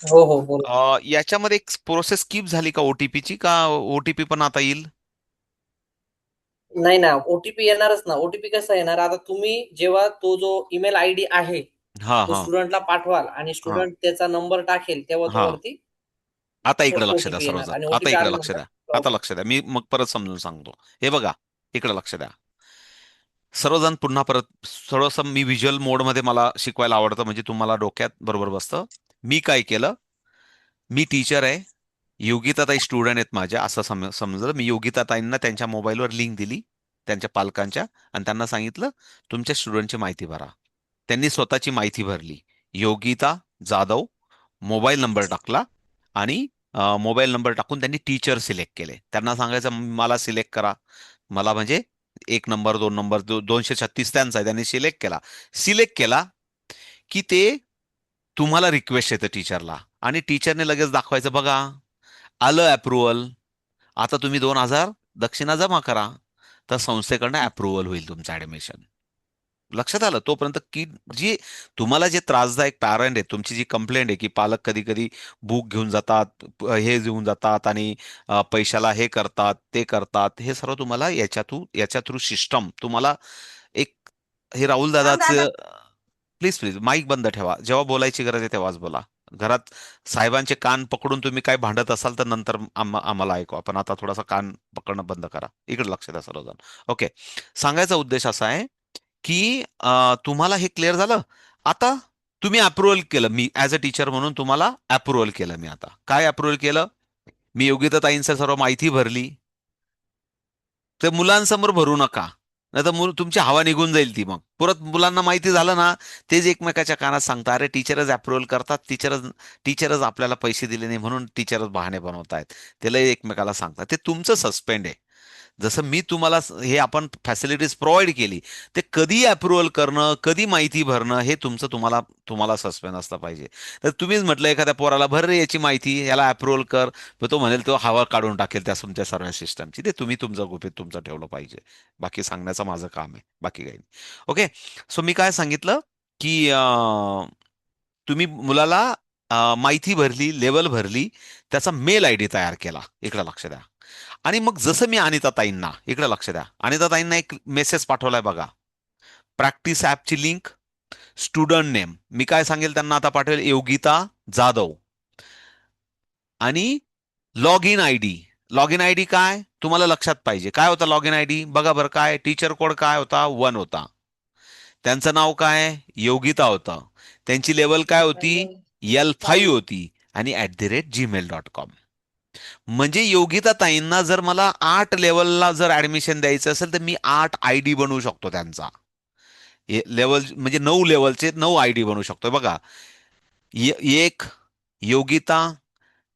हो हो बोला. याच्यामध्ये एक प्रोसेस स्किप झाली का ओटीपीची, का ओटीपी पण आता येईल? नाही ना, ओटीपी येणारच ना. ओटीपी कसा येणार? आता तुम्ही जेव्हा तो जो ईमेल आयडी आहे, हा तो हा स्टुडंटला पाठवाल आणि हा स्टुडंट त्याचा नंबर टाकेल, तेव्हा हा. तुम्हावरती आता इकडे लक्ष द्या ओटीपी येणार सर्वजण, आणि आता ओटीपी इकडे लक्ष आल्यानंतर द्या. आता लॉगिन. लक्ष द्या, मी मग परत समजून सांगतो. हे बघा, इकडे लक्ष द्या सर्वजण. पुन्हा परत थोडंसं मी व्हिज्युअल मोडमध्ये मला शिकवायला आवडतं, म्हणजे तुम्हाला डोक्यात बरोबर बसतं. मी काय केलं, मी टीचर आहे, योगिताताई स्टुडंट आहेत माझ्या, असं समजलं. मी योगिताताईंना त्यांच्या मोबाईलवर लिंक दिली, त्यांच्या पालकांच्या, आणि त्यांना सांगितलं तुमच्या स्टुडंटची माहिती भरा. त्यांनी स्वतःची माहिती भरली. योगिता जाधव, मोबाईल नंबर टाकला, आणि मोबाईल नंबर टाकून त्यांनी टीचर सिलेक्ट केले. त्यांना सांगायचं मला सिलेक्ट करा, मला म्हणजे 1 नंबर 2 नंबर 236 त्यांचा आहे, त्यांनी सिलेक्ट केला. सिलेक्ट केला की ते तुम्हाला रिक्वेस्ट येतं टीचरला, आणि टीचरने लगेच दाखवायचं बघा, आलं अप्रुव्हल, आता तुम्ही 2,000 दक्षिणा जमा करा, तर संस्थेकडनं अप्रुव्हल होईल तुमचं ऍडमिशन. लक्षात आलं? तोपर्यंत की जी तुम्हाला जे त्रासदायक पॅरेंट आहे, तुमची जी कंप्लेंट आहे की पालक कधी कधी बुक घेऊन जातात, हे घेऊन जातात, आणि पैशाला हे करतात ते करतात, हे सर्व तुम्हाला याच्या थ्रू सिस्टम तुम्हाला एक, हे राहुल दादाचं, प्लीज प्लीज माईक बंद ठेवा, जेव्हा बोलायची गरज आहे तेव्हाच बोला. घरात साहेबांचे कान पकडून तुम्ही काय भांडत असाल तर नंतर आम्हाला ऐकू, आपण आता थोडासा कान पकडणं बंद करा. इकडे लक्ष द्या सर्वजण. ओके. सांगायचा उद्देश असा आहे की तुम्हाला हे क्लिअर झालं. आता तुम्ही अप्रुव्हल केलं, मी ऍज अ टीचर म्हणून तुम्हाला अप्रुव्हल केलं. मी आता काय अप्रुव्हल केलं, मी योग्यता ताईंचं सर्व माहिती भरली. ते मुलांसमोर भरू नका, नाही तर तुमची हवा निघून जाईल ती. मग परत मुलांना माहिती झालं ना, तेच एकमेकाच्या कानात सांगता, अरे टीचरच अप्रुव्हल करतात, टीचरच आपल्याला पैसे दिले नाही म्हणून टीचरच बहाणे बनवतायत, त्याला एकमेकाला सांगतात. ते तुमचं सस्पेंड आहे. जसं मी तुम्हाला हे आपण फॅसिलिटीज प्रोव्हाइड केली, ते कधी अप्रुव्हल करणं, कधी माहिती भरणं, हे तुमचं तुम्हाला तुम्हाला सस्पेंड असलं पाहिजे. तर तुम्हीच म्हटलं एखाद्या पोराला भर रे याची माहिती, याला अप्रुव्हल कर, मग तो म्हणेल, तो हवा काढून टाकेल त्या तुमच्या सर्व सिस्टमची. ते तुम्ही तुमचं गुपित तुमचं ठेवलं पाहिजे. बाकी सांगण्याचं माझं काम आहे, बाकी काही नाही. ओके. सो मी काय सांगितलं की तुम्ही मुलाला माहिती भरली, लेवल भरली, त्याचा मेल आयडी तयार केला. इकडे लक्ष द्या. आणि मग जसं मी अनिताताईंना, इकडे लक्ष द्या, अनिताताईंना एक मेसेज पाठवलाय बघा, प्रॅक्टिस ॲपची लिंक, स्टुडंट नेम, मी काय सांगेल त्यांना आता पाठवेल, योगिता जाधव, आणि log in I D. Log in I D काय तुम्हाला लक्षात पाहिजे, काय होता लॉग इन आय डी बघा बरं. काय टीचर कोड काय होता, 1 होता. त्यांचं नाव काय, योगिता होतं. त्यांची लेवल काय होती, L5 होती. आणि @gmail.com. म्हणजे योगिता ताईंना जर मला 8 लेवलला जर ऍडमिशन द्यायचं असेल, तर मी 8 आय डी बनवू शकतो त्यांचा. लेवल म्हणजे 9 लेवलचे 9 आय डी बनवू शकतो बघा. एक Yogita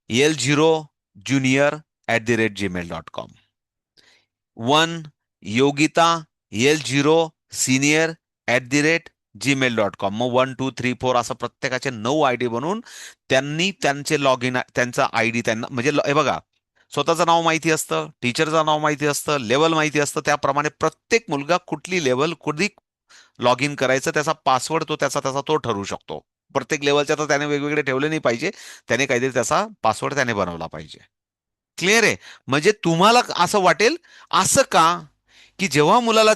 L0 junior @gmail.com. 1 Yogita L0 senior @gmail.com. मग 1 2 3 4 असं प्रत्येकाचे 9 आय डी बनवून त्यांनी त्यांचे लॉग इन, त्यांचा आयडी त्यांना म्हणजे हे बघा, स्वतःचं नाव माहिती असतं, टीचरचं नाव माहिती असतं, लेवल माहिती असतं, त्याप्रमाणे प्रत्येक मुलगा कुठली लेवल कधी लॉग इन करायचं, त्याचा पासवर्ड तो त्याचा त्याचा तो ठरवू शकतो. प्रत्येक लेवलच्या तर त्याने वेगवेगळे ठेवले नाही पाहिजे, त्याने काहीतरी त्याचा पासवर्ड त्याने बनवला पाहिजे. क्लिअर आहे? म्हणजे तुम्हाला असं वाटेल, असं का, की जेव्हा मुलाला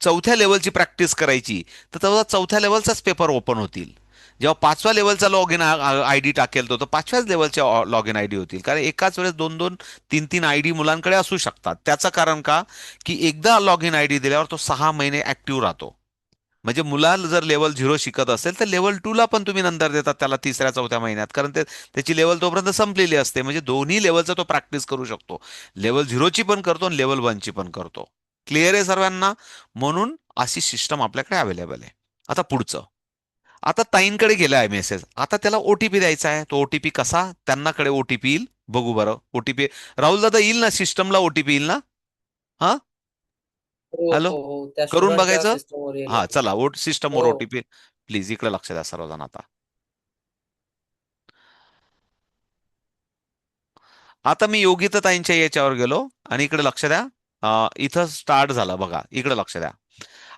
चौथ्या लेवलची प्रॅक्टिस करायची, तर तेव्हा चौथ्या लेवलचाच पेपर ओपन होतील. जेव्हा 5व्या लेवलचा लॉग इन आय डी टाकेल तो, तर 5व्याच लेवलचे लॉग इन आय डी होतील. कारण एकाच वेळेस 2 2 3 3 आय डी मुलांकडे असू शकतात. त्याचं कारण का, की एकदा लॉग इन आय डी दिल्यावर तो 6 महिने ऍक्टिव्ह राहतो. म्हणजे मुलाला जर लेवल 0 शिकत असेल, तर लेवल 2 ला पण तुम्ही नंतर देतात त्याला 3ऱ्या 4थ्या महिन्यात, कारण त्याची लेवल तोपर्यंत संपलेली असते. म्हणजे दोन्ही लेवलचा तो प्रॅक्टिस करू शकतो. लेवल 0ची पण करतो आणि लेवल 1ची पण करतो. क्लिअर आहे सर्वांना? म्हणून अशी सिस्टम आपल्याकडे अवेलेबल आहे. आता पुढचं, आता ताईंकडे गेला आहे मेसेज, आता त्याला ओटीपी द्यायचा आहे. तो ओटीपी कसा, त्यांनाकडे ओटीपी येईल, बघू बरं ओटीपी. राहुल दादा येईल ना सिस्टमला ओटीपी, येईल ना? हा, हो हॅलो, हो हो, त्या करून स्टुडंटच्या बघायचं. सिस्टमवर येईल हा OTP. चला, सिस्टमवर हो. ओटीपी. प्लीज इकडे लक्ष द्या सर्वजण आता. आता मी योगिता ताईंच्या याच्यावर गेलो, आणि इकडे लक्ष द्या. इथं स्टार्ट झालं बघा, इकडे लक्ष द्या.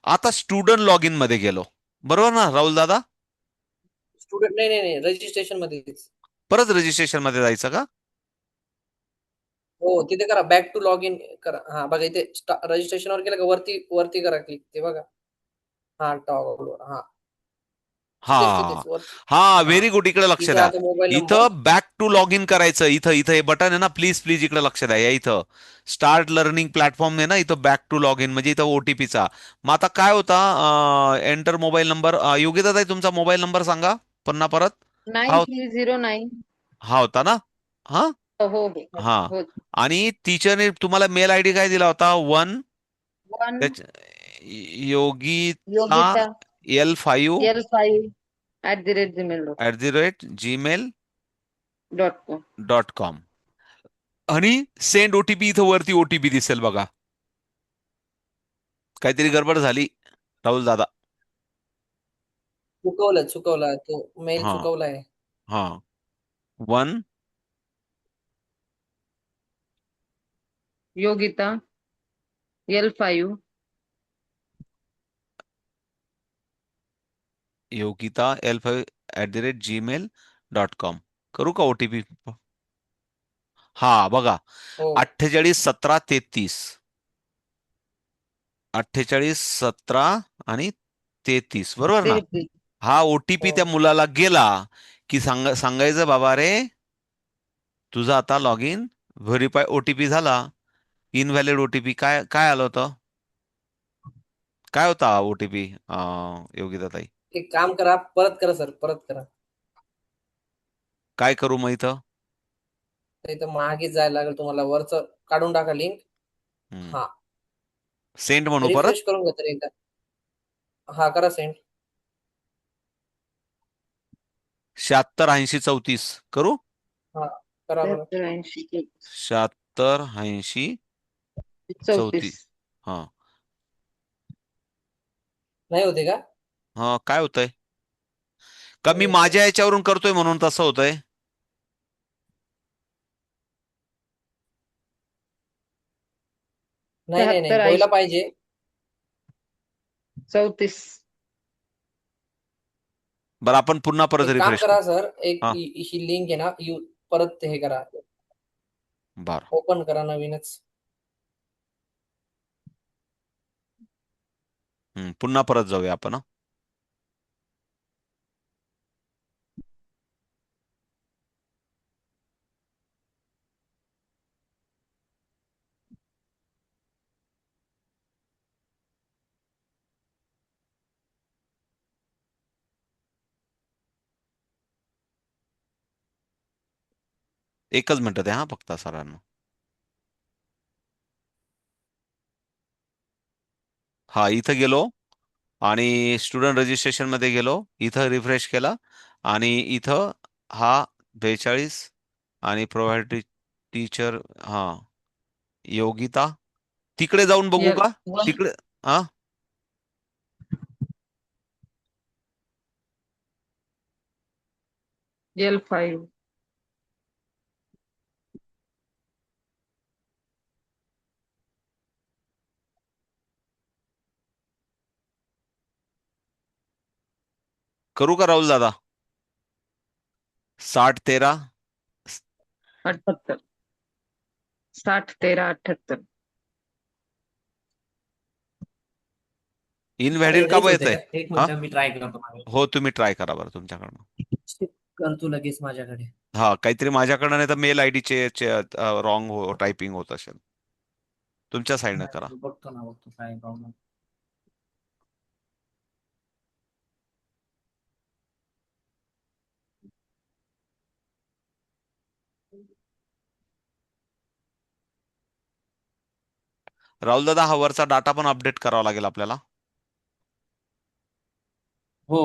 आता स्टुडंट लॉग इन मध्ये गेलो, बरोबर ना राहुल दादा? स्टुडंट नाही नाही नाही रजिस्ट्रेशन मध्येच. परत रजिस्ट्रेशन मध्ये जायचं का? हो तिथे करा बॅक टू लॉग इन करा. हा बघा इथे रजिस्ट्रेशनवर केलं का वरती वरती करा क्लिक ते बघा. हा टॉगल हा हा तिथेच वरती. हा, हा व्हेरी गुड. इकडे लक्ष इथे द्या. आता मोबाईल नंबर. इथं बॅक टू लॉग इन करायचं. इथं इथं हे बटन आहे ना, प्लीज प्लीज इकडे लक्ष द्या. या इथं स्टार्ट लर्निंग प्लॅटफॉर्म आहे ना, इथं बॅक टू लॉग इन म्हणजे इथं ओटीपीचा. मग आता काय होता, एंटर मोबाईल नंबर. योगिता ताई तुमचा मोबाईल नंबर सांगा पुन्हा परत. हा 9309. हा होता ना? हा हो हो हो हा. हो. आणि टीचरने तुम्हाला मेल आयडी काय दिला होता? One Yogita Yogita L5 L5 @gmail.com. @gmail.com. आणि सेंड ओटीपी. इथं वरती ओटीपी दिसेल बघा. काहीतरी गडबड झाली राहुल दादा. चुकवलं तो मेल हा चुकवलाय. हा. 1 Yogita L5 Yogita L5 @gmail.com. करू का ओटीपी? हा बघा. हो 48 17 33. 48 17 आणि 33 बरोबर ना? 33. हा ओटीपी हो त्या मुलाला गेला की सांगायचं बाबा रे, तुझा आता लॉग इन व्हेरीफाय ओटीपी झाला. Invalid OTP. काय काय आलं होतं? काय होता ओटीपी योगिता ताई? एक काम करा परत करा सर परत करा. काय करू मग इथं? तर इथं मागेच जायला लागेल तुम्हाला वरचं काढून टाका लिंक. हा सेंड म्हणू परत? रिफ्रेश करून घ्या तर एकदा. हा करा सेंड. 76 80 34 करू? हा करा बरं. 73 76 80 34. 34. हा नाही होते का? हा. काय होतंय? का मी अं, माझ्या याच्यावरून करतोय म्हणून तसं होतंय? नाही नाही नाही 73 व्हायला 80 पाहिजे. 34. बरं आपण पुन्हा परत एक काम रिफ्रेश करू. करा सर एक हा ही लिंक आहे ना परत हे करा बरं. ओपन करा नवीनच. पुन्हा परत जाऊया आपण. एकच मिनिट द्या हा फक्त सरांना. हा इथं गेलो आणि स्टुडंट रजिस्ट्रेशन मध्ये गेलो. इथं रिफ्रेश केला आणि इथं हा 42 आणि प्रोव्हाइड टीचर. हा योगिता. तिकडे जाऊन बघू L का? one तिकडे. हा L5. करू का राहुल दादा? 60 13. 78. 60 13 78. अरे इनव्हॅलिड का नाहीच होते येत आहे? का एक हा मिनिट मी ट्राय करतो माझ्याकडे. हो, तुम्ही ट्राय करा बरं तुमच्याकडनं. करतो लगेच माझ्याकडे. हा काहीतरी माझ्याकडनं नाही तर मेल आयडीचे रॉंग टायपिंग होत असेल. तुमच्या साईडनं करा. बघतो काय प्रॉब्लेम. राहुल दादा हा वरचा डाटा पण अपडेट करावा लागेल आपल्याला. हो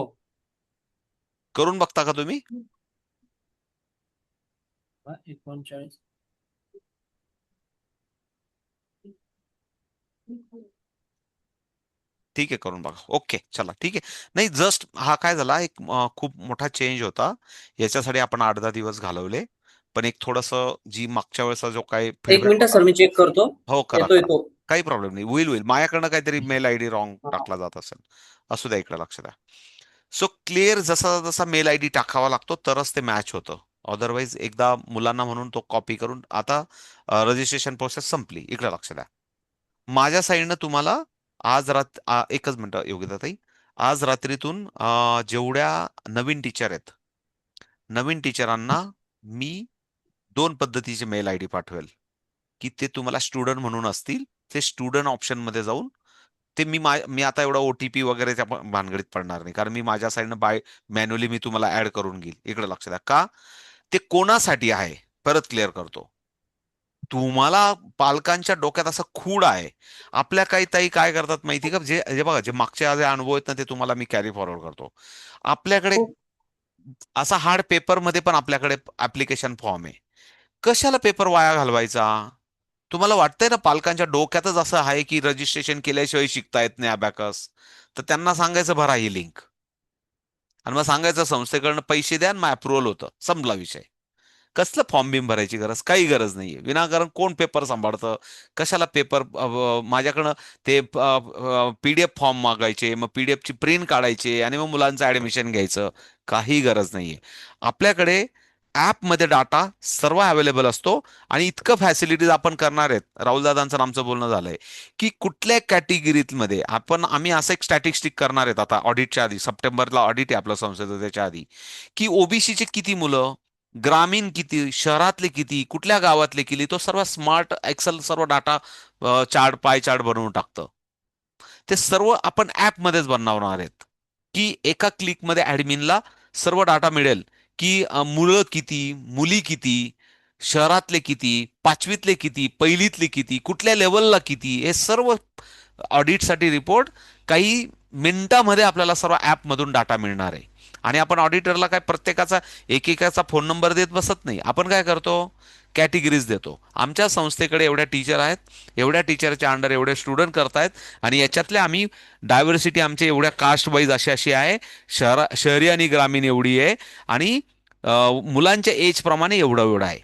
करून बघता का तुम्ही? 39. ठीक आहे, करून बघा. ओके चला ठीक आहे. नाही जस्ट हा काय झाला, एक खूप मोठा चेंज होता. याच्यासाठी आपण 8 10 दिवस घालवले. पण एक थोडस जी मागच्या वेळेचा जो काही एक फीडबॅक मिनिट होता. सर मी चेक करतो. हो करा येतो करा. येतो. काही प्रॉब्लेम नाही. होईल होईल. माझ्याकडनं काहीतरी मेल आयडी रॉंग हा. टाकला जात असेल. असू द्या, इकडे लक्ष द्या. सो क्लिअर जसा जसा मेल आयडी टाकावा लागतो तरच ते मॅच होतं. अदरवाईज एकदा मुलांना म्हणून तो कॉपी करून आता रजिस्ट्रेशन प्रोसेस संपली. इकडे लक्ष द्या. माझ्या साईडनं तुम्हाला एकच मिनिट योगिताताई, आज रात्रीतून जेवढ्या नवीन टीचर आहेत, नवीन टीचरांना मी 2 पद्धतीचे मेल आयडी पाठवेल, की ते तुम्हाला स्टुडंट म्हणून असतील. ते स्टुडंट ऑप्शन मध्ये जाऊन ते मी आता एवढा ओटीपी वगैरे त्या भानगडीत पडणार नाही, कारण मी माझ्या साईडनं मॅन्युअली मी तुम्हाला ऍड करून घेईल. इकडे लक्ष द्या. का ते कोणासाठी आहे परत क्लिअर करतो. तुम्हाला पालकांच्या डोक्यात असा खूड आहे. आपल्या काही ताई काय करतात माहिती का, जे जे बघा, जे मागचे जे अनुभव आहेत ना, ते तुम्हाला मी कॅरी फॉरवर्ड करतो. आपल्याकडे हो. असा हार्ड पेपर मध्ये पण आपल्याकडे ऍप्लिकेशन फॉर्म आहे. कशाला पेपर वाया घालवायचा? तुम्हाला वाटतंय ना पालकांच्या डोक्यातच असं आहे की रजिस्ट्रेशन केल्याशिवाय शिकता येत नाही अबॅकस, तर त्यांना सांगायचं भरा ही लिंक, आणि मग सांगायचं संस्थेकडनं पैसे द्या आणि मग अप्रुव्हल होतं, संपला विषय. कसलं फॉर्म बिम भरायची गरज, काही गरज नाहीये. विनाकारण कोण पेपर सांभाळतं? कशाला पेपर माझ्याकडनं ते पीडीएफ फॉर्म मागायचे, मग पीडीएफ ची प्रिंट काढायचे आणि मग मुलांचं ऍडमिशन घ्यायचं, काही गरज नाहीये. आपल्याकडे मध्ये डाटा सर्व अवेलेबल असतो. आणि इतकं फॅसिलिटीज आपण करणार आहेत. राहुल दादांचं आमचं बोलणं झालंय की कुठल्या कॅटेगरीत मध्ये आम्ही असं एक स्टॅटिस्टिक करणार आहेत आता ऑडिटच्या आधी. सप्टेंबरला ऑडिट आहे आपल्या संस्थेचं, त्याच्या आधी, की ओबीसीचे किती मुलं, ग्रामीण किती, शहरातले किती, कुठल्या गावातले किती, तो सर्व स्मार्ट एक्सेल सर्व डाटा चार्ट, पाय चार्ट बनवून टाकतं. ते सर्व आपण मध्येच बनवणार आहेत, की एका क्लिकमध्ये ऍडमिनला सर्व डाटा मिळेल, की मुलं किती, मुली किती, शहरातले किती, पाचवीतले किती, पहिलीतले किती, कुठल्या लेवलला किती, हे सर्व ऑडिटसाठी रिपोर्ट काही मिनिटामध्ये आपल्याला सर्व मधून डाटा मिळणार आहे. आणि आपण ऑडिटरला काय प्रत्येकाचा एकेकाचा फोन नंबर देत बसत नाही. आपण काय करतो, कॅटेगरीज देतो. आमच्या संस्थेकडे एवढ्या टीचर आहेत, एवढ्या टीचरच्या अंडर एवढे स्टुडंट करतायत, आणि याच्यातले आम्ही डायव्हर्सिटी आमच्या एवढ्या कास्ट वाईज अशी अशी आहे, शहरी आणि ग्रामीण एवढी आहे, आणि मुलांच्या एज प्रमाणे एवढं एवढं आहे.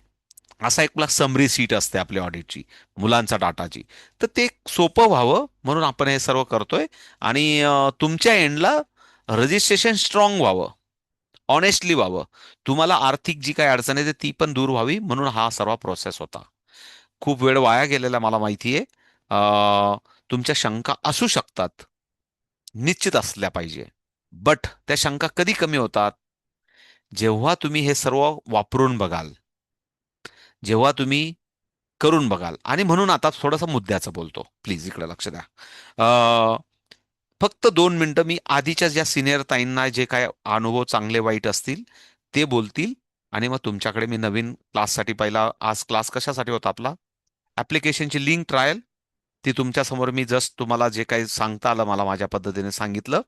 असा एक प्लस समरी सीट असते आपल्या ऑडिटची, मुलांचा डाटाची. तर ते सोपं व्हावं म्हणून आपण हे सर्व करतोय. आणि तुमच्या एंडला रजिस्ट्रेशन स्ट्रॉंग व्हावं, ऑनेस्टली व्हावं, तुम्हाला आर्थिक जी काही अडचण आहे ती पण दूर व्हावी, म्हणून हा सर्व प्रोसेस होता. खूप वेळ वाया गेलेला मला माहिती आहे. तुमच्या शंका असू शकतात, निश्चित असल्या पाहिजे. बट त्या शंका कधी कमी होतात, जेव्हा तुम्ही हे सर्व वापरून बघाल, जेव्हा तुम्ही करून बघाल. आणि म्हणून आता थोडंसं मुद्द्याचं बोलतो, प्लीज इकडे लक्ष द्या. फक्त 2 मिनिटं मी आधीच्या ज्या सिनियर ताईंना जे काय अनुभव चांगले वाईट असतील ते बोलतील, आणि मग तुमच्याकडे मी नवीन क्लाससाठी, पहिला आज क्लास कशासाठी होता आपला, ऍप्लिकेशनची लिंक ट्रायल, ती तुमच्या समोर मी जस्ट तुम्हाला जे काही सांगता आलं मला माझ्या पद्धतीने सांगितलं.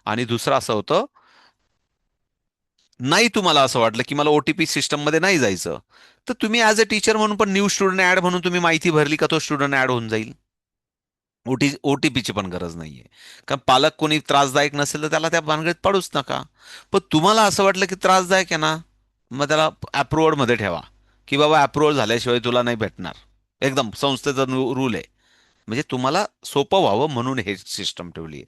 आणि दुसरं असं होतं, नाही तुम्हाला असं वाटलं की मला ओटीपी सिस्टम मध्ये नाही जायचं, तर तुम्ही ऍज अ टीचर म्हणून पण न्यू स्टुडंट ऍड म्हणून तुम्ही माहिती भरली का तो स्टुडंट ऍड होऊन जाईल. ओटीपीची पण गरज नाहीये. कारण पालक कोणी त्रासदायक नसेल तर त्याला त्या भानगडीत पडूच नका. पण तुम्हाला असं वाटलं की त्रासदायक आहे ना, मग त्याला अप्रुव्हड मध्ये ठेवा, की बाबा अप्रुव्हल झाल्याशिवाय तुला नाही भेटणार. एकदम संस्थेचा रूल आहे. म्हणजे तुम्हाला सोपं व्हावं म्हणून हे सिस्टम ठेवली आहे.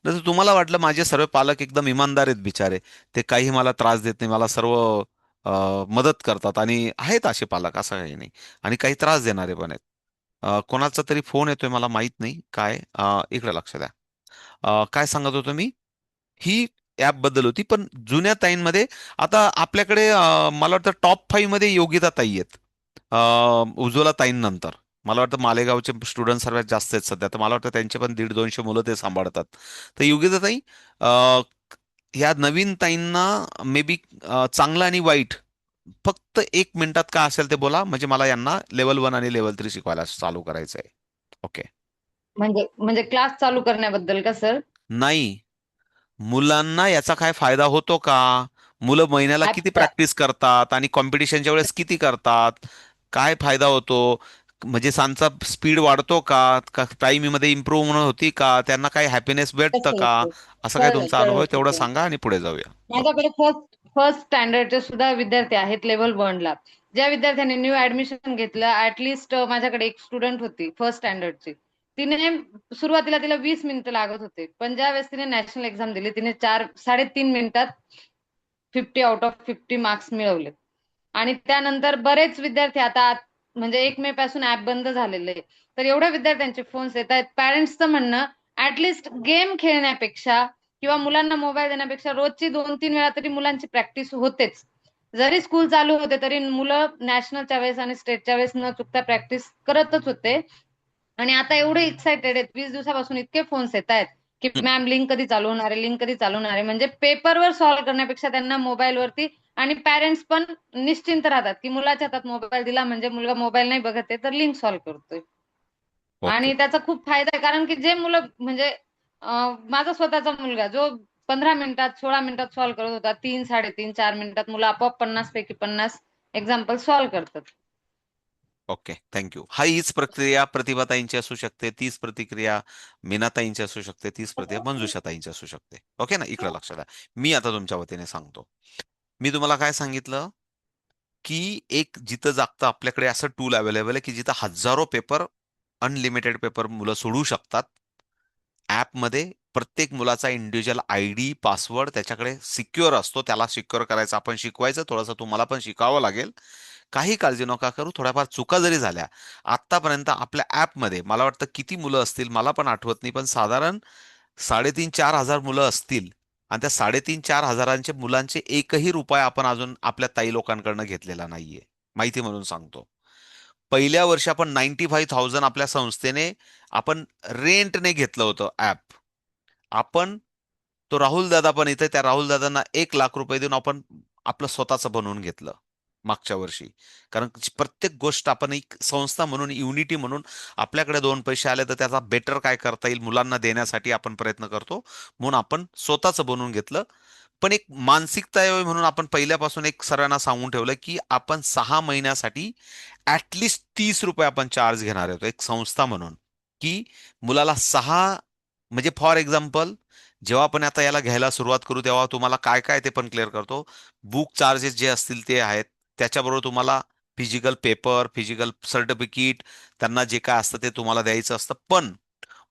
जसं तुम्हाला वाटलं माझे सर्व पालक एकदम इमानदार आहेत बिचारे, ते काही मला त्रास देत नाही, मला सर्व मदत करतात, आणि आहेत असे पालक, असं काही नाही. आणि काही त्रास देणारे पण आहेत. कोणाचा तरी फोन येतोय, मला माहित नाही काय. इकडे लक्ष द्या. काय सांगत होतो मी, ही ऍप बद्दल होती. पण जुन्या ताईंमध्ये आता आपल्याकडे मला वाटतं टॉप 5 मध्ये योगिता ताई आहेत. उज्ज्वला ताईंनंतर मला वाटतं मालेगावचे स्टुडंट सर्वात जास्त आहेत सध्या, तर मला वाटतं त्यांचे पण 150-200 मुलं ते सांभाळतात. तर योगिता ताई, ह्या नवीन ताईंना मे बी चांगलं आणि वाईट फक्त 1 मिनिटात काय असेल ते बोला, म्हणजे मला यांना लेवल 1 आणि लेवल 3 शिकवायला चालू करायचं आहे. ओके. म्हणजे म्हणजे क्लास चालू करण्याबद्दल का सर? नाही, मुलांना याचा काय फायदा होतो का, मुलं महिन्याला किती ऍपचा. प्रॅक्टिस करतात आणि कॉम्पिटिशनच्या वेळेस किती करतात, काय फायदा होतो, म्हणजे सांचा स्पीड वाढतो का टाइम मध्ये इम्प्रूव्हमेंट होती का, त्यांना काही हॅपीनेस भेटतं कसं का, असतं? असं काय कळलं तुमचा अनुभव कळलं आहे तेवढं सर. सांगा आणि पुढे जाऊया. माझ्याकडे फर्स्ट स्टँडर्डचे सुद्धा विद्यार्थी आहेत लेव्हल 1 ला. ज्या विद्यार्थ्यांनी न्यू ऍडमिशन घेतलं, ऍटलिस्ट माझ्याकडे एक स्टुडंट होती फर्स्ट स्टँडर्डची. तिने सुरुवातीला तिला 20 मिनिटं लागत होते, पण ज्या वेळेस तिने नॅशनल एक्झाम दिली तिने 3.5 मिनिटात 50 आउट ऑफ 50 मार्क्स मिळवले. आणि त्यानंतर बरेच विद्यार्थी आता म्हणजे 1 मे पासून ऍप बंद झालेले आहे, तर एवढ्या विद्यार्थ्यांचे फोन्स येत आहेत. पॅरेंट्सचं म्हणणं ऍटलिस्ट गेम खेळण्यापेक्षा किंवा मुलांना मोबाईल देण्यापेक्षा रोजची 2-3 वेळा तरी मुलांची प्रॅक्टिस होतेच. जरी स्कूल चालू होते तरी मुलं नॅशनलच्या वेळेस आणि स्टेटच्या वेळेस न चुकता प्रॅक्टिस करतच होते. आणि आता एवढे एक्साइटेड आहेत, 20 दिवसापासून इतके फोन्स येत आहेत की मॅम लिंक कधी चालू होणार आहे, लिंक कधी चालू होणार आहे. म्हणजे पेपरवर सॉल्व्ह करण्यापेक्षा त्यांना मोबाईलवरती, आणि पॅरेंट्स पण निश्चिंत राहतात की मुलाच्या हातात मोबाईल दिला म्हणजे मुलगा मोबाईल नाही बघत आहे तर लिंक सॉल्व्ह करतोय. ओके. आणि त्याचा खूप फायदा आहे, कारण की जे मुलं म्हणजे माझा स्वतःचा मुलगा जो 15 मिनिटात 16 मिनिटात सॉल्व्ह करत होता, 3, 3.5, 4 मिनिटात मुलं आपोआप 50 पैकी 50 एक्झाम्पल सॉल्व्ह करतात. Okay, thank you. हीच प्रक्रिया प्रतिभाताईंची असू शकते, तीच प्रतिक्रिया मीनाताईंची असू शकते, तीच प्रतिक्रिया मंजुषाताईंची असू शकते. ओके ना, इकडे लक्षात द्या. मी आता तुमच्या वतीने सांगतो. मी तुम्हाला काय सांगितलं की एक जिथं जागतं आपल्याकडे असं टूल अवेलेबल आहे की जिथं हजारो पेपर, अनलिमिटेड पेपर मुलं सोडवू शकतात. ॲपमध्ये प्रत्येक मुलाचा इंडिव्हिज्युअल ID पासवर्ड त्याच्याकडे सिक्युअर असतो. त्याला सिक्युअर करायचं आपण शिकवायचं. थोडंसं तुम्हाला पण शिकावं लागेल. काही काळजी नका करू. थोड्याफार चुका जरी झाल्या, आतापर्यंत आपल्या ॲपमध्ये मला वाटतं किती मुलं असतील मला पण आठवत नाही, पण साधारण 3,500-4,000 मुलं असतील. आणि त्या 3,500-4,000 मुलांचे एकही रुपया आपण अजून आपल्या ताई लोकांकडनं घेतलेला नाहीये. माहिती म्हणून सांगतो. पहिल्या वर्षी आपण 95,000 आपल्या संस्थेने आपण रेंटने घेतलं होतं ॲप. आपण तो राहुल दादा पण इथे, त्या राहुल दादांना 1,00,000 रुपये देऊन आपण आपलं स्वतःचं बनवून घेतलं मागच्या वर्षी. कारण प्रत्येक गोष्ट आपण एक संस्था म्हणून, युनिटी म्हणून, आपल्याकडे 2 पैसे आले तर त्याचा बेटर काय करता येईल मुलांना देण्यासाठी आपण प्रयत्न करतो, म्हणून आपण स्वतःचं बनवून घेतलं. पण एक मानसिकता यावी म्हणून आपण पहिल्यापासून एक सर्वांना सांगून ठेवलं की आपण 6 महिन्यासाठी ऍटलिस्ट 30 रुपये आपण चार्ज घेणार होतो एक संस्था म्हणून. की मुलाला म्हणजे फॉर एक्झाम्पल, जेव्हा आपण आता याला घ्यायला सुरुवात करू तेव्हा तुम्हाला काय काय ते पण क्लिअर करतो. बुक चार्जेस जे असतील ते आहेत, त्याच्याबरोबर तुम्हाला फिजिकल पेपर, फिजिकल सर्टिफिकेट, त्यांना जे काय असतं ते तुम्हाला द्यायचं असतं. पण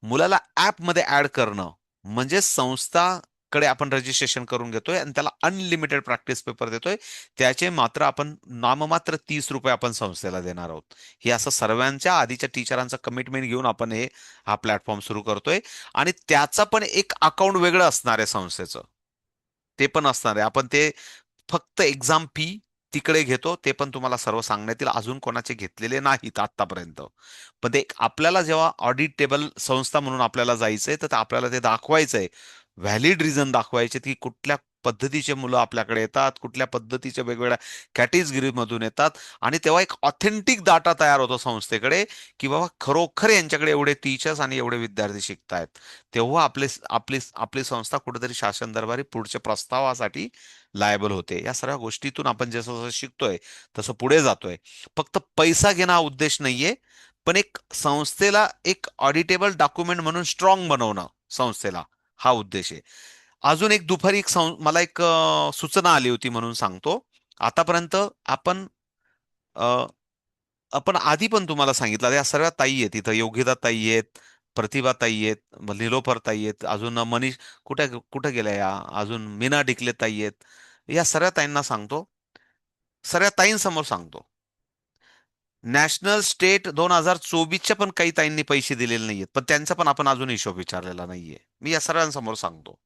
मुलाला ऍपमध्ये ऍड करणं म्हणजे संस्थाकडे आपण रजिस्ट्रेशन करून घेतोय आणि त्याला अनलिमिटेड प्रॅक्टिस पेपर देतोय. त्याचे मात्र आपण नाममात्र 30 रुपये आपण संस्थेला देणार आहोत. हे असं सर्वांच्या आधीच्या टीचरांचं कमिटमेंट घेऊन आपण हा प्लॅटफॉर्म सुरू करतोय. आणि त्याचं पण एक अकाउंट वेगळं असणार आहे संस्थेचं. ते पण असणार आहे. आपण ते फक्त एक्झाम फी तिकडे घेतो, ते पण तुम्हाला सर्व सांगण्यात येईल. अजून कोणाचे घेतलेले नाहीत आतापर्यंत. पण ते आपल्याला जेव्हा ऑडिटेबल संस्था म्हणून आपल्याला जायचंय तर आपल्याला ते दाखवायचंय, व्हॅलिड रिझन दाखवायचे की कुठल्या पद्धतीचे मुलं आपल्याकडे येतात, कुठल्या पद्धतीच्या वेगवेगळ्या कॅटेगरीमधून येतात. आणि तेव्हा एक ऑथेंटिक डाटा तयार होतो संस्थेकडे की बाबा खरोखर यांच्याकडे एवढे टीचर्स आणि एवढे विद्यार्थी शिकतायत. तेव्हा आपली आपली संस्था कुठेतरी शासन दरबारी पुढच्या प्रस्तावासाठी लायबल होते. या सर्व गोष्टीतून आपण जसं जसं शिकतोय तसं पुढे जातोय. फक्त पैसा घेणं हा उद्देश नाहीये, पण एक संस्थेला एक ऑडिटेबल डॉक्युमेंट म्हणून स्ट्रॉंग बनवणं संस्थेला, हा उद्देश आहे. अजून एक दुपारी मला एक सूचना आली होती म्हणून सांगतो. आतापर्यंत आपण अ, आपण आधी पण तुम्हाला सांगितलं या सर्व ताई आहेत इथं, योगिता ताई आहेत, प्रतिभा ताई आहेत, निलोफर ताई आहेत, अजून मनीष कुठे कुठे गेल्या या, अजून मीना डिकले ताई आहेत. या सर्व ताईंना सांगतो, सर्व ताईंसमोर सांगतो, नॅशनल स्टेट 2024च्या पण काही ताईंनी पैसे दिलेले नाहीयेत, पण त्यांचा पण आपण अजून हिशोब विचारलेला नाहीये. मी या सर्वांसमोर सांगतो.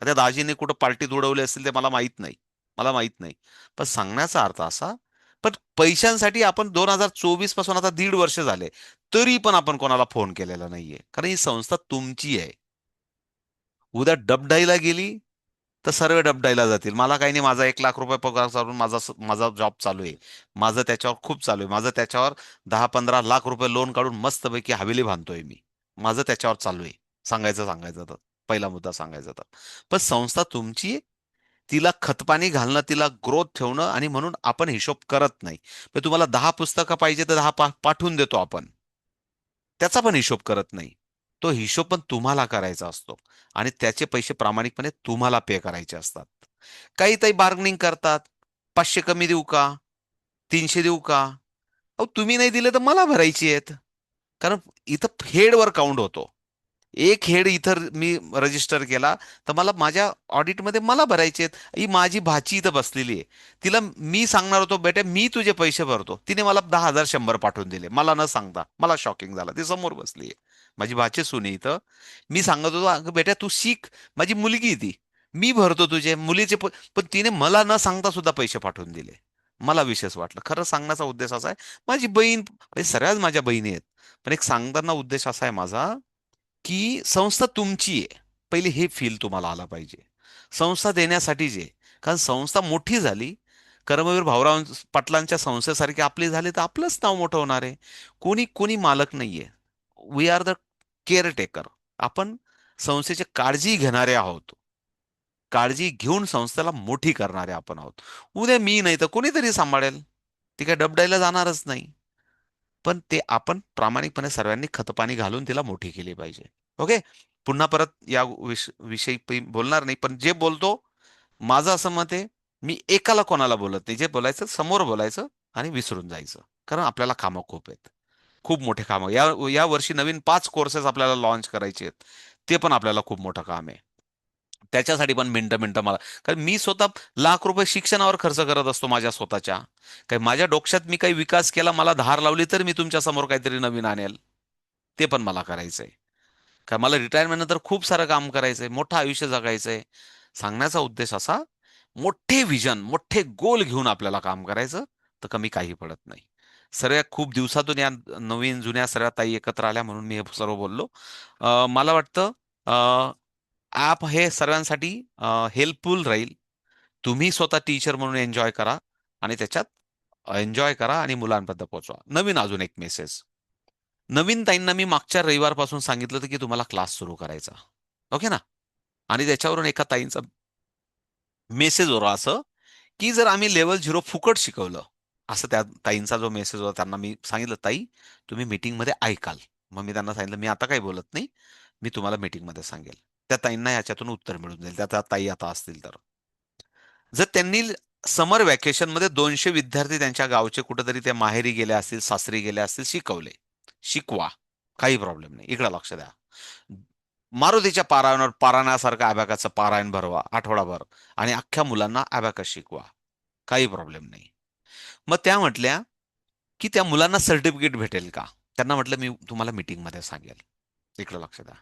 त्या दाजीने कुठं पार्टी उडवली असेल ते मला माहित नाही, मला माहित नाही. पण सांगण्याचा अर्थ असा, पण पैशांसाठी आपण 2024 पासून आता 1.5 वर्ष झाले तरी पण आपण कोणाला फोन केलेला नाहीये. कारण ही संस्था तुमची आहे. उद्या डबडाईला गेली तर सर्व डबडाईला जातील. मला काही नाही, माझा 1,00,000 रुपये पगार चालून माझा जॉब चालू आहे. माझं त्याच्यावर खूप चालू आहे. माझं त्याच्यावर 10-15 लाख रुपये लोन काढून मस्तपैकी हवेली बांधतोय मी. माझं त्याच्यावर चालू आहे. सांगायचं तर पहिला मुद्दा सांगायचा तर. पण संस्था तुमची आहे. तिला खतपाणी घालणं, तिला ग्रोथ ठेवणं, आणि म्हणून आपण हिशोब करत नाही. पण तुम्हाला 10 पुस्तकं पाहिजे तर 10 पाठवून देतो आपण. त्याचा पण हिशोब करत नाही. तो हिशोब पण तुम्हाला करायचा असतो आणि त्याचे पैसे प्रामाणिकपणे तुम्हाला पे करायचे असतात. काही ताई बार्गनिंग करतात. 500 कमी देऊ का? 300 देऊ का? अहो तुम्ही नाही दिले तर मला भरायची आहेत. कारण इथं हेडवर काउंट होतो. एक हेड इथं मी रजिस्टर केला तर मला माझ्या ऑडिटमध्ये मला भरायचे आहेत. ही माझी भाची इथं बसलेली आहे, तिला मी सांगणार होतो बेटा मी तुझे पैसे भरतो, तिने मला 10,000 100 पाठवून दिले मला न सांगता. मला शॉकिंग झालं. ती समोर बसली आहे, माझी भाची सुने इथं. मी सांगत होतो अगं बेटा तू शिक, माझी मुलगी आहे ती, मी भरतो तुझे मुलीचे पण तिने मला न सांगता सुद्धा पैसे पाठवून दिले. मला विशेष वाटलं. खरं सांगण्याचा उद्देश असा आहे, माझी बहीण म्हणजे सगळ्याच माझ्या बहिणी आहेत, पण एक सांगताना उद्देश असा आहे माझा की संस्था तुमची आहे. पहिले हे फील तुम्हाला आला पाहिजे. संस्था देण्यासाठीच आहे. कारण संस्था मोठी झाली, कर्मवीर भाऊराव पाटलांच्या संस्थेसारखी आपली झाली तर आपलंच नाव मोठं होणार आहे. कोणी कोणी मालक नाहीये. We are the caretaker. आपण संस्थेची काळजी घेणारे आहोत. काळजी घेऊन संस्थेला मोठी करणारे आपण आहोत. उद्या मी नाही तर कोणीतरी सांभाळेल. ती काय डबडायला जाणारच नाही. पण ते आपण प्रामाणिकपणे सर्वांनी खतपाणी घालून तिला मोठी केली पाहिजे. ओके. पुन्हा परत या विषयी बोलणार नाही, पण जे बोलतो माझं असं मत आहे, मी एकाला कोणाला बोलत नाही. जे बोलायचं समोर बोलायचं आणि विसरून जायचं. कारण आपल्याला कामं खूप आहेत. खूप मोठे कामं या वर्षी नवीन 5 कोर्सेस आपल्याला लॉन्च करायचे आहेत. ते पण आपल्याला खूप मोठं काम आहे. त्याच्यासाठी पण मिनटं मिनटं मला, कारण मी स्वतः लाख रुपये शिक्षणावर खर्च करत असतो माझ्या स्वतःच्या. काही माझ्या डोक्यात मी काही विकास केला, मला धार लावली तर मी तुमच्या समोर काहीतरी नवीन आणेल. ते पण मला करायचंय. कारण मला रिटायरमेंट नंतर खूप सारं काम करायचंय, मोठं आयुष्य जगायचंय. सांगण्याचा उद्देश असा, मोठे विजन मोठे गोल घेऊन आपल्याला काम करायचं, तर कमी काही पडत नाही. सर्व खूप दिवसातून या नवीन जुन्या सर्व ताई एकत्र आल्या म्हणून मी हे सर्व बोललो. मला वाटतं ॲप हे सर्वांसाठी हेल्पफुल राहील. तुम्ही स्वतः टीचर म्हणून एन्जॉय करा आणि त्याच्यात एन्जॉय करा आणि मुलांपर्यंत पोहोचवा. नवीन अजून एक मेसेज, नवीन ताईंना मी मागच्या रविवारपासून सांगितलं होतं की तुम्हाला क्लास सुरू करायचा. ओके ना. आणि त्याच्यावरून एका ताईंचा मेसेज होता असं की जर आम्ही लेवल 0 फुकट शिकवलं, असं त्या ताईंचा जो मेसेज होता त्यांना मी सांगितलं ताई तुम्ही मीटिंगमध्ये ऐकाल. मग मी त्यांना सांगितलं मी आता काही बोलत नाही, मी तुम्हाला मीटिंगमध्ये सांगेल. त्या ताईंना याच्यातून उत्तर मिळून जाईल, त्या त्या ताई आता असतील तर. जर त्यांनी समर व्हॅकेशन मध्ये 200 विद्यार्थी त्यांच्या गावचे कुठेतरी ते माहेरी गेले असतील सासरी गेले असतील शिकवले, शिकवा, काही प्रॉब्लेम नाही. इकडे लक्ष द्या. मारुतीच्या पारायणावर पारायणासारखं अबॅकसचं पारायण भरवा आठवडाभर आणि अख्ख्या मुलांना अबॅकस शिकवा, काही प्रॉब्लेम नाही. मग त्या म्हटल्या की त्या मुलांना सर्टिफिकेट भेटेल का. त्यांना म्हटलं मी तुम्हाला मीटिंगमध्ये सांगेल. इकडे लक्ष द्या.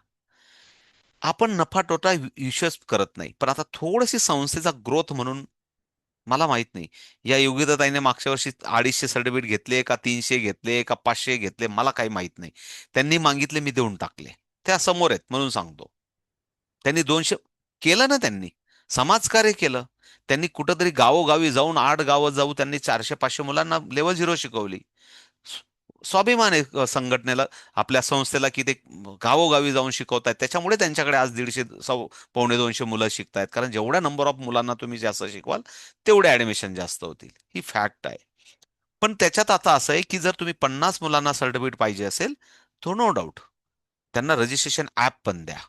आपण नफा तोटा हिशोब करत नाही, पण आता थोडीशी संस्थेचा ग्रोथ म्हणून मला माहित नाही या योगिताताईने मागच्या वर्षी 250 सर्टिफिकेट घेतले का 300 घेतले का 500 घेतले मला काही माहित नाही. त्यांनी मागितले मी देऊन टाकले. त्या समोर आहेत म्हणून सांगतो. त्यांनी 200 केलं ना, त्यांनी समाजकार्य केलं. त्यांनी कुठंतरी गावोगावी जाऊन 8 गावं जाऊ त्यांनी 400-500 मुलांना लेवल 0 शिकवली. स्वाभिमान आहे संघटनेला, आपल्या संस्थेला की ते गावोगावी जाऊन शिकवतायत. त्याच्यामुळे त्यांच्याकडे आज 150 पावणे 200 मुलं शिकतायत. कारण जेवढ्या नंबर ऑफ मुलांना तुम्ही जास्त शिकवाल तेवढे ऍडमिशन जास्त होतील. ही फॅक्ट आहे. पण त्याच्यात आता असं आहे की जर तुम्ही 50 मुलांना सर्टिफिकेट पाहिजे असेल तो नो डाऊट त्यांना रजिस्ट्रेशन ऍप पण द्या,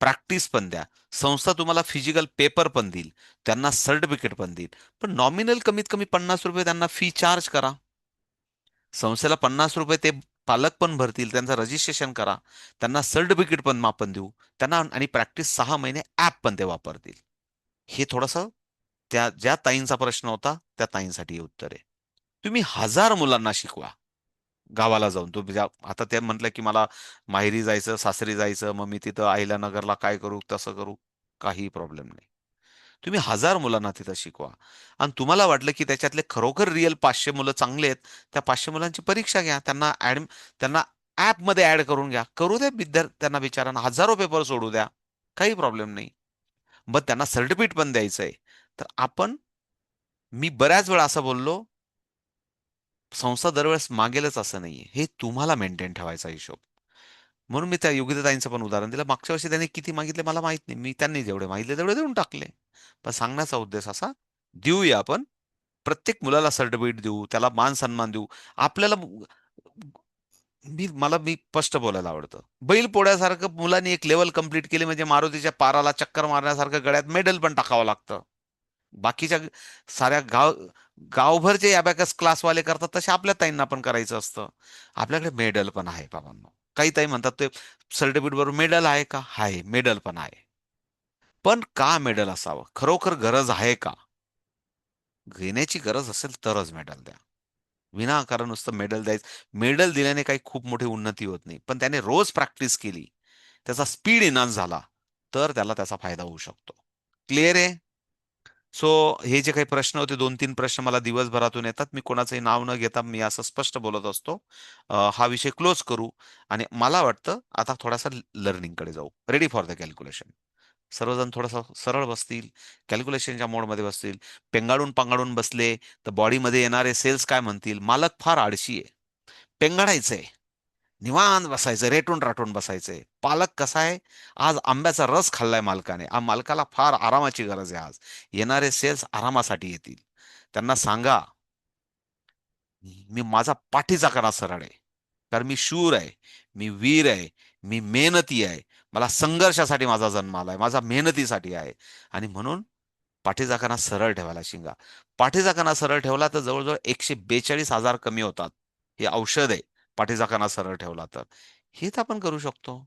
प्रॅक्टिस पण द्या. संस्था तुम्हाला फिजिकल पेपर पण देईल, त्यांना सर्टिफिकेट पण देईल. पण नॉमिनल कमीत कमी ₹50 त्यांना फी चार्ज करा. संस्थेला ₹50 ते पालक पण भरतील, त्यांचं रजिस्ट्रेशन करा, त्यांना सर्टिफिकेट पण आपण देऊ, त्यांना आणि प्रॅक्टिस 6 महिने ऍप पण ते वापरतील. हे थोडंसं त्या ज्या ताईंचा प्रश्न होता त्या ताईंसाठी हे उत्तर आहे. तुम्ही 1000 मुलांना शिकवा गावाला जाऊन. तुम्ही आता ते म्हटलं की मला माहेरी जायचं सासरी जायचं मग मी तिथं अहिल्यानगरला काय करू तसं करू, काही प्रॉब्लेम नाही. तुम्ही 1000 मुलांना तिथं शिकवा. आणि तुम्हाला वाटलं की त्याच्यातले खरोखर रिअल 500 मुलं चांगले आहेत, त्या 500 मुलांची परीक्षा घ्या, त्यांना ऍपमध्ये ऍड करून घ्या, करू द्या विद्यार्थ्यांना बिचारांना हजारो पेपर सोडू द्या, काही प्रॉब्लेम नाही. मग त्यांना सर्टिफिकेट पण द्यायचंय. तर आपण मी बऱ्याच वेळा असं बोललो, संस्था दरवेळेस मागेलच असं नाहीये, हे तुम्हाला मेंटेन ठेवायचा हिशोब. म्हणून मी त्या योगिताताईंचं पण उदाहरण दिलं. मागच्या वर्षी त्यांनी किती मागितले मला माहित नाही, मी त्यांनी जेवढे मागितले तेवढे देऊन टाकले. पण सांगण्याचा उद्देश असा, देऊया आपण प्रत्येक मुलाला सर्टिफिकेट देऊ, त्याला मान सन्मान देऊ. आपल्याला मी स्पष्ट बोलायला आवडतं. बैल पोळ्यासारखं मुलांनी एक लेवल कंप्लीट केली म्हणजे मारुतीच्या पाराला चक्कर मारण्यासारखं गळ्यात मेडल पण टाकावं लागतं. बाकीच्या साऱ्या गावभर जे अबॅकस क्लासवाले करतात तसे आपल्या ताईंना पण करायचं असतं. आपल्याकडे मेडल पण आहे बाबांनो. काही ताई म्हणतात ते सर्टिफिकेट बरोबर मेडल आहे का? आहे, मेडल पण आहे. पण का मेडल असावं? खरोखर गरज आहे का? घेण्याची गरज असेल तरच मेडल द्या. विनाकारण नुसतं मेडल द्यायचं. मेडल दिल्याने काही खूप मोठी उन्नती होत नाही. पण त्याने रोज प्रॅक्टिस केली, त्याचा स्पीड इन्हान्स झाला, तर त्याला त्याचा फायदा होऊ शकतो. क्लिअर आहे? सो हे जे काही प्रश्न होते, 2-3 प्रश्न मला दिवसभरातून येतात. मी कोणाचंही नाव न घेता मी असं स्पष्ट बोलत असतो. हा विषय क्लोज करू आणि मला वाटतं आता थोडासा लर्निंगकडे जाऊ. Ready for the calculation. सर्वजण थोडंसं सरळ बसतील, कॅल्क्युलेशनच्या मोडमध्ये बसतील. पेंगाळून पांगाळून बसले तर बॉडीमध्ये येणारे सेल्स काय म्हणतील? मालक फार आळशी आहे. पेंगाडायचंय, निवांत बसायचं, रेटून राटून बसायचंय. पालक कसा आहे? आज आंब्याचा रस खाल्लाय मालकाने. मालकाला फार आरामाची गरज आहे आज. येणारे सेल्स आरामासाठी येतील. त्यांना सांगा, मी माझा पाठीचा कणा सरळ आहे. कारण मी शूर आहे, मी वीर आहे, मी मेहनती आहे. मला संघर्षासाठी माझा जन्म आलाय, माझा मेहनतीसाठी आहे. आणि म्हणून पाठीचा कणा सरळ ठेवायला शिंगा. पाठीचा कणा सरळ ठेवला तर जवळजवळ 142,000 कमी होतात. हे औषध आहे. पाठीचा कणा सरळ ठेवला तर हेच आपण करू शकतो.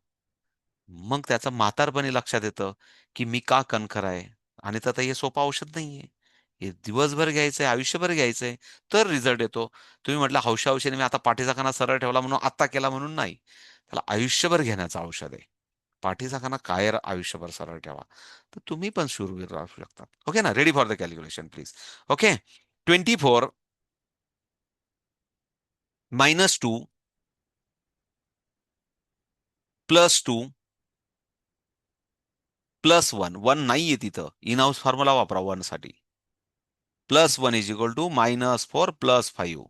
मग त्याचं म्हातारपणी लक्षात येतं, की मी का कणखर आहे. आणि तर हे सोपं औषध नाहीये. हे दिवसभर घ्यायचंय, आयुष्यभर घ्यायचंय, तर रिझल्ट येतो. तुम्ही म्हटलं हौशी-हौशीने मी आता पाठीचा कणा सरळ ठेवला म्हणून आत्ता केला म्हणून नाही. त्याला आयुष्यभर घेण्याचं औषध आहे. पाठीचा कणा आयुष्यभर सरळ ठेवा. तर तुम्ही पण शूरवीर राहू शकता. ओके ना? Ready for the calculation please. Okay. 24 -2 +2 +1. 1 नाहीये तिथं. इन हाऊस फॉर्म्युला वापरा 1 साठी. +1 इज इक्वल टू -4 +5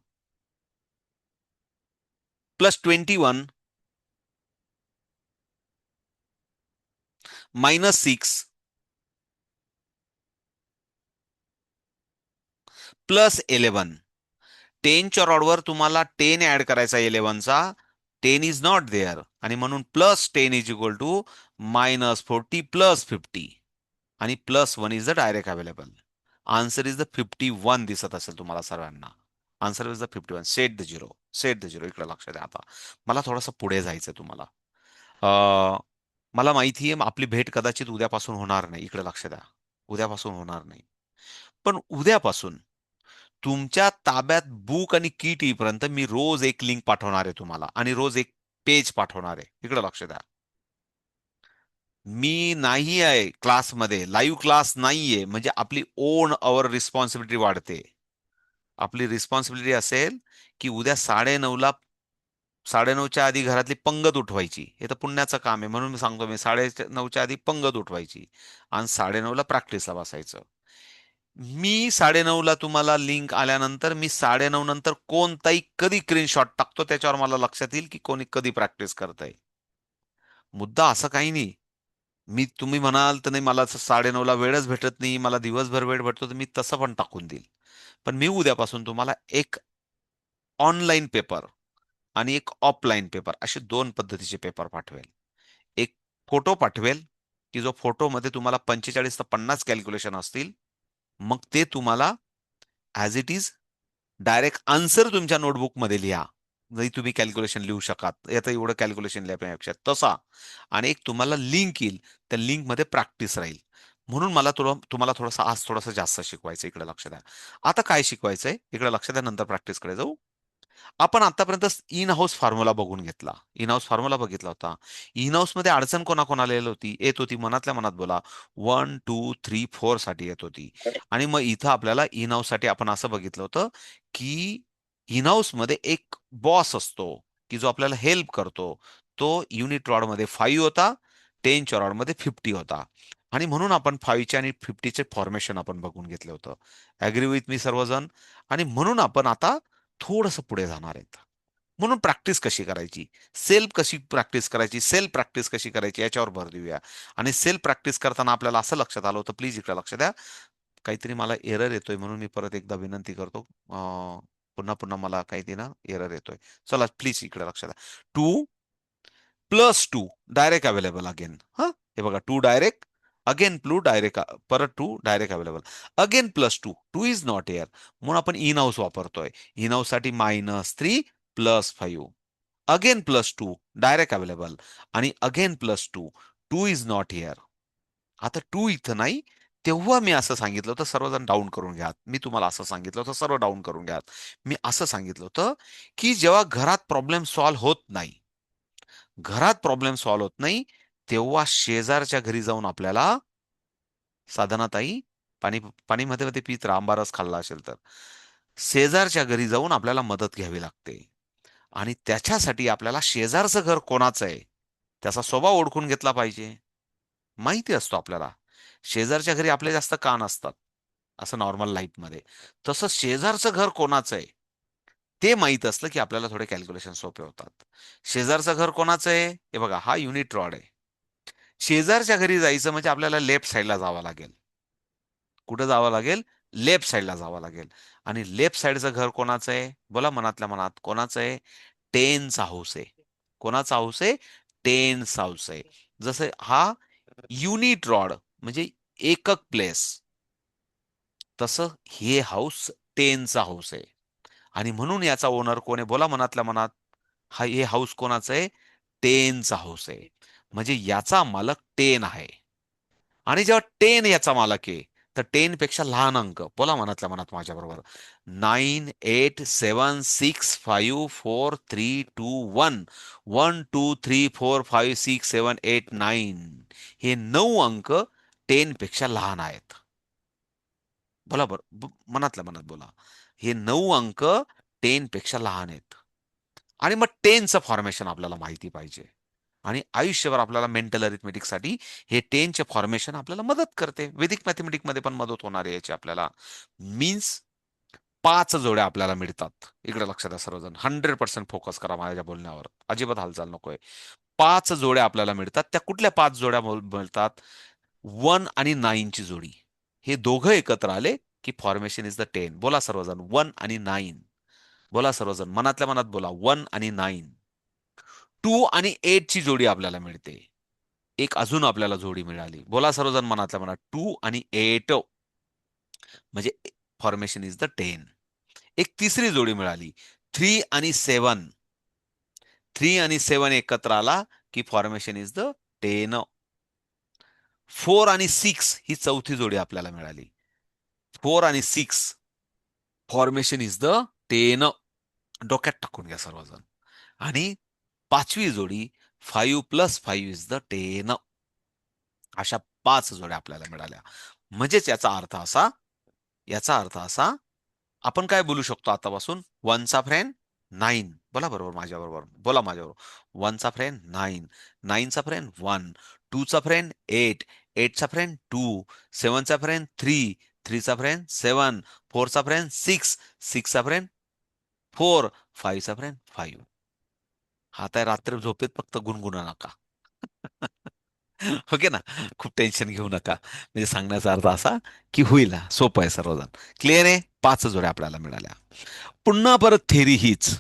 +21 -6 +11. 10च्या रॉडवर तुम्हाला 10 ऍड करायचा 11चा. 10 इज नॉट देअर आणि म्हणून +10 इज इक्वल टू -40 +50 आणि +1 is the direct available. Answer is the 51 दिसत असेल तुम्हाला सर्वांना. Answer is the 51. Set the zero. Set the zero. इकडे लक्ष द्या आता. मला थोडंसं पुढे जायचं तुम्हाला. मला माहिती आहे आपली भेट कदाचित उद्यापासून होणार नाही. इकडे लक्ष द्या. उद्यापासून होणार नाही. पण उद्यापासून तुमच्या ताब्यात बुक आणि किट येईपर्यंत मी रोज एक लिंक पाठवणार आहे तुम्हाला आणि रोज एक पेज पाठवणार आहे. इकडे लक्ष द्या. मी नाही आहे क्लासमध्ये, लाईव्ह क्लास नाहीये म्हणजे आपली ओन अवर रिस्पॉन्सिबिलिटी वाढते. आपली रिस्पॉन्सिबिलिटी असेल की उद्या 9:30ला 9:30च्या आधी घरातली पंगत उठवायची. हे तर पुण्याचं काम आहे म्हणून मी सांगतो, मी 9:30च्या आधी पंगत उठवायची आणि 9:30ला प्रॅक्टिसला बसायचं. मी 9:30ला तुम्हाला लिंक आल्यानंतर मी 9:30 नंतर कोणताही कधी स्क्रीनशॉट टाकतो त्याच्यावर मला लक्षात येईल की कोणी कधी प्रॅक्टिस करतंय. मुद्दा असं काही नाही. तुम्ही म्हणाल तर नाही मला 9:30ला वेळच भेटत नाही, मला दिवसभर वेळ भेटतो, तर मी तसं पण टाकून देईल. पण मी उद्यापासून तुम्हाला एक ऑनलाईन पेपर आणि एक ऑफलाईन पेपर असे 2 पद्धतीचे पेपर पाठवेल. एक फोटो पाठवेल, की जो फोटोमध्ये तुम्हाला 45 ते 50 कॅल्क्युलेशन असतील. मग ते तुम्हाला as it is direct answer तुमच्या नोटबुकमध्ये लिहा. नाही तुम्ही कॅल्क्युलेशन लिहू शकाल. आता एवढं कॅल्क्युलेशन लिहिण्यापेक्षा तसा. आणि एक तुम्हाला लिंक येईल. त्या लिंकमध्ये प्रॅक्टिस राहील. म्हणून मला तुम्हाला थोडंसं जास्त शिकवायचं. इकडे लक्ष द्या. आता काय शिकवायचंय? इकडे लक्ष द्या, नंतर प्रॅक्टिसकडे जाऊ. आपण आतापर्यंत इन हाऊस फॉर्म्युला बघून घेतला. इन हाऊस फॉर्म्युला बघितला होता. इन हाऊस मध्ये अडचण कोणाकोणाला येत होती मनातल्या मनात बोला. 1, 2, 3, 4 साठी येत होती. आणि मग इथं आपल्याला इन हाऊस साठी आपण असं बघितलं होतं की इन हाऊस मध्ये एक बॉस असतो की जो आपल्याला हेल्प करतो. तो युनिट रॉड मध्ये 5 होता, 10च्या रॉड मध्ये 50 होता. आणि म्हणून आपण 5चे आणि 50चे फॉर्मेशन आपण बघून घेतलं होतं. अग्री विथ मी सर्वजण. आणि म्हणून आपण आता थोडंसं पुढे जाणार आहेत. म्हणून प्रॅक्टिस कशी करायची, सेल्फ प्रॅक्टिस कशी करायची याच्यावर भर देऊया. आणि सेल्फ प्रॅक्टिस करताना आपल्याला असं लक्षात आलं होतं, प्लीज इकडे लक्ष द्या. काहीतरी मला एरर येतोय म्हणून मी परत एकदा विनंती करतो. पुन्हा पुन्हा मला काहीतरी ना एरर येतोय. चला प्लीज इकडे लक्ष द्या. 2 +2 डायरेक्ट अवेलेबल अगेन. हा, हे बघा 2 डायरेक्ट अगेन परत 2 direct available, again +2, 2 is not here, म्हणून आपण इन हाऊस वापरतोय. इन हाऊस साठी -3 +5, अगेन +2 डायरेक्ट अवेलेबल, आणि अगेन +2, 2 इज नॉट हिअर. आता 2 इथं नाही, तेव्हा मी असं सांगितलं होतं, सर्वजण डाऊन करून घ्या. मी तुम्हाला असं सांगितलं होतं, सर्व डाऊन करून घ्या. मी असं सांगितलं होतं की जेव्हा घरात प्रॉब्लेम सॉल्व्ह होत नाही, तेव्हा शेजारच्या घरी जाऊन आपल्याला, साधनाताई, पाणी पाणी मध्ये मध्ये पित राहा, आंबा रस खाल्ला असेल तर, शेजारच्या घरी जाऊन आपल्याला मदत घ्यावी लागते. आणि त्याच्यासाठी आपल्याला शेजारचं घर कोणाचं आहे त्याचा स्वभाव ओळखून घेतला पाहिजे. माहिती असतो आपल्याला शेजारच्या घरी आपले जास्त कान असतात असं नॉर्मल लाईफमध्ये. तसं शेजारचं घर कोणाचं आहे ते माहित असलं की आपल्याला थोडे कॅल्क्युलेशन सोपे होतात. शेजारचं घर कोणाचं आहे, हे बघा, हा युनिट रॉड आहे. शेजारच्या घरी जायचं म्हणजे आपल्याला लेफ्ट साईडला जावं लागेल. कुठं जावं लागेल? लेफ्ट साईडला जावं लागेल. आणि लेफ्ट साईडचं घर कोणाचं आहे? बोला मनातल्या मनात, कोणाचं आहे? टेनचा हाऊस आहे. कोणाचा हाऊस आहे? टेनचा हाऊस आहे. जसं हा युनिट रॉड म्हणजे एकक प्लेस, तसं हे हाऊस टेनचा हाऊस आहे. आणि म्हणून याचा ओनर कोण आहे? बोला मनातल्या मनात. हे हाऊस कोणाचं आहे? टेनचा हाऊस आहे. म्हणजे याचा मालक 10 आहे. आणि जेव्हा 10 याचा मालक आहे, तर 10 पेक्षा लहान अंक, बोला मनातल्या मनात माझ्या बरोबर, 9 8 7 6 5 4 3 2 1 1 2 3 4 5 6 7 8 9, हे 9 अंक 10 पेक्षा लहान आहेत. बोला मनातल्या मनात बोला, हे 9 अंक 10 पेक्षा लहान आहेत. आणि मग 10चं फॉर्मेशन आपल्याला माहिती पाहिजे. आणि आयुष्यभर आपल्याला मेंटल अरिथमेटिकसाठी हे 10चे फॉर्मेशन आपल्याला मदत करते. वैदिक मॅथमॅटिकमध्ये पण मदत होणार आहे याची आपल्याला. मीन्स 5 जोड्या आपल्याला मिळतात. इकडे लक्षात द्या सर्वजण, 100% फोकस करा माझ्या बोलण्यावर, अजिबात हालचाल नकोय. 5 जोड्या आपल्याला मिळतात. त्या कुठल्या 5 जोड्या मिळतात? 1 आणि 9 ची जोडी. हे दोघं एकत्र आले की फॉर्मेशन इज द 10. बोला सर्वजण, 1 आणि 9. बोला सर्वजण, मनातल्या मनात बोला, 1 आणि 9. 2 आणि 8 ची जोडी आपल्याला मिळते. एक अजून आपल्याला जोडी मिळाली. बोला सर्वजण मनातल्या मनात, 2 आणि 8, म्हणजे फॉर्मेशन इज द 10. एक तिसरी जोडी मिळाली, 3 आणि 7. 3 आणि 7 एकत्र आला की फॉर्मेशन इज द 10. 4 आणि 6 ही चौथी जोडी आपल्याला मिळाली. 4 आणि 6 फॉर्मेशन इज द 10. डोक्यात टाकून घ्या सर्वजण. आणि 5वी जोडी 5 + 5 इज द 10. अशा 5 जोड्या आपल्याला मिळाल्या. म्हणजेच याचा अर्थ असा आपण काय बोलू शकतो आतापासून? 1 चा फ्रेंड 9. बोला बरोबर माझ्याबरोबर, बोला माझ्याबरोबर. 1 चा फ्रेंड 9, 9 चा फ्रेंड 1, 2 चा फ्रेंड 8, 8 चा फ्रेंड 2, 7 चा फ्रेंड 3, 3 चा फ्रेंड 7, 4 चा फ्रेंड 6, 6 चा फ्रेंड 4, 5 चा फ्रेंड 5. हा तर रात्री झोपेत फक्त गुणगुणा नका. ओके ना? खूप टेन्शन घेऊ नका. म्हणजे सांगण्याचा अर्थ असा की होईल, सोपं आहे सर्वजण. क्लिअर आहे? 5 जोड्या आपल्याला मिळाल्या. पुन्हा परत थेरी हीच.